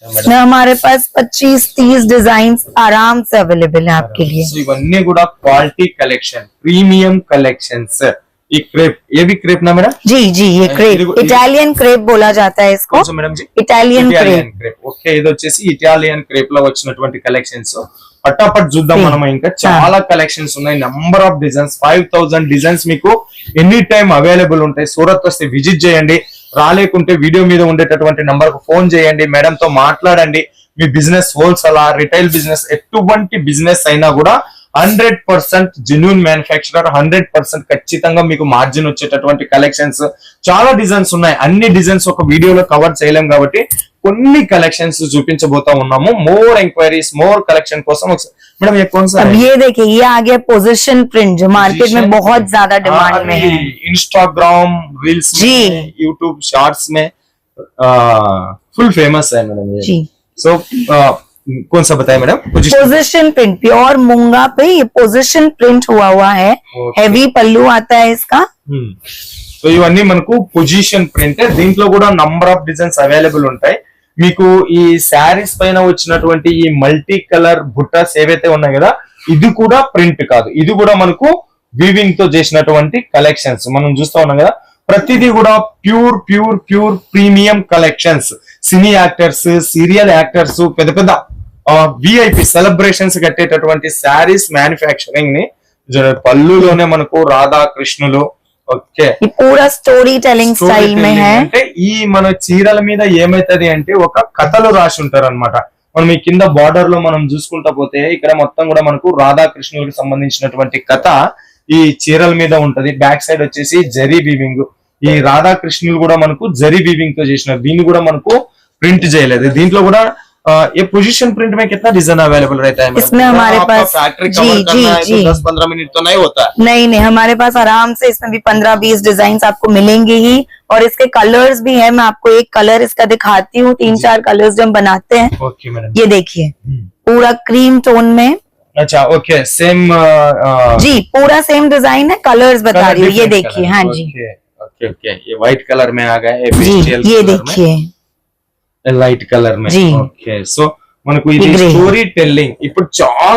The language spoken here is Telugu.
इसमें हमारे पास 25-30 डिजाइन आराम से अवेलेबल है आपके लिए। సో ఇవన్నీ కూడా క్వాలిటీ కలెక్షన్, ప్రీమియం కలెక్షన్స్। ఈ క్రేప్, ये भी क्रेप ना मैडम? जी जी, ये क्रेप इटालियन क्रेप बोला जाता है इसको। मैडम जी ఇటాలియన్ క్రేప్। ఓకే, ఇది వచ్చేసి ఇటాలియన్ క్రేప్ లో వచ్చినటువంటి కలెక్షన్స్। పటాపట్ చూద్దాం మనం, ఇంకా చాలా కలెక్షన్స్ ఉన్నాయి, నంబర్ ఆఫ్ డిజైన్స్, 5000 డిజైన్స్ మీకు ఎనీ టైం అవైలబుల్ ఉంటాయి। సూరత్ వస్తే విజిట్ చేయండి, రాలేకుంటే వీడియో మీద ఉండేటటువంటి నంబర్ కు ఫోన్ చేయండి, మేడం తో మాట్లాడండి। మీ బిజినెస్ హోల్సేల్ రిటైల్ బిజినెస్ ఎటువంటి బిజినెస్ అయినా కూడా 100% జెన్యూన్ మ్యానుఫ్యాక్చరర్, 100% ఖచ్చితంగా మీకు మార్జిన్ వచ్చేటటువంటి కలెక్షన్స్, చాలా డిజైన్స్ ఉన్నాయి। అన్ని డిజైన్స్ ఒక వీడియోలో కవర్ చేయలేం కాబట్టి కొన్ని కలెక్షన్స్ చూపించబోతా ఉన్నాము। మోర్ ఎంక్వైరీస్, మోర్ कलेक्शन కోసం मैडम ये कौन सा अब है? ये देखिए, ये आ गया पोजीशन प्रिंट जो मार्केट में बहुत ज्यादा डिमांड में है। इंस्टाग्राम रील्स में, यूट्यूब शॉर्ट्स में फुल फेमस है मैडम ये। जी। सो कौन सा बताए मैडम? पोजीशन प्रिंट, प्योर मूंगा पे ये पोजीशन प्रिंट हुआ है। हेवी पल्लू आता है इसका। సో ఇవన్నీ మనకు పొజిషన్ ప్రింట్, దీంట్లో కూడా నంబర్ ఆఫ్ డిజైన్స్ అవైలబుల్ ఉంటాయి మీకు। ఈ శారీస్ పైన వచ్చినటువంటి ఈ మల్టీ కలర్ బుట్టాస్ ఏవైతే ఉన్నాయి కదా, ఇది కూడా ప్రింట్ కాదు, ఇది కూడా మనకు వీవింగ్ తో చేసినటువంటి కలెక్షన్స్ మనం చూస్తా ఉన్నాం కదా। ప్రతిదీ కూడా pure pure pure premium collections. సినీ యాక్టర్స్, సీరియల్ యాక్టర్స్, పెద్ద పెద్ద విఐపి సెలబ్రేషన్స్ కట్టేటటువంటి శారీస్ మ్యానుఫ్యాక్చరింగ్ ని పళ్ళులోనే మనకు రాధా కృష్ణులు। ఓకే, పూరా స్టోరీ టెల్లింగ్ స్టైల్ మే హై। అంటే ఈ మన చీరల మీద ఏమైతది అంటే ఒక కథలు రాసి ఉంటారు అన్నమాట। మనం ఈ కింద బార్డర్ లో మనం చూసుకుంటా పోతే ఇక్కడ మొత్తం కూడా మనకు రాధా కృష్ణులకు సంబంధించినటువంటి కథ ఈ చీరల మీద ఉంటది। బ్యాక్ సైడ్ వచ్చేసి జరీ వీవింగ్, ఈ రాధా కృష్ణులు కూడా మనకు జరీ వీవింగ్ తో చేసినారు, దీన్ని కూడా మనకు ప్రింట్ చేయలేదు। దీంట్లో కూడా ये पोजीशन प्रिंट में कितना डिजाइन अवेलेबल रहता है? इसमें हमारे पास फैक्ट्री कवर करना है तो 10-15 मिनट तो नहीं होता। नहीं, हमारे पास आराम से इसमें भी 15-20 डिजाइन आपको मिलेंगे ही। और इसके कलर्स भी है, मैं आपको एक कलर इसका दिखाती हूँ। 3-4 कलर्स जो हम बनाते हैं। ओके मैडम, ये देखिए पूरा क्रीम टोन में। अच्छा, ओके, सेम जी, पूरा सेम डिजाइन है, कलर्स बता रही हूँ। ये देखिए, हाँ जी, ओके ओके, ये व्हाइट कलर में आ गया, ये देखिए లైట్ కలర్ మే। ఓకే, సో మనకు ఇది స్టోరీ టెల్లింగ్ ఇప్పుడు చాలా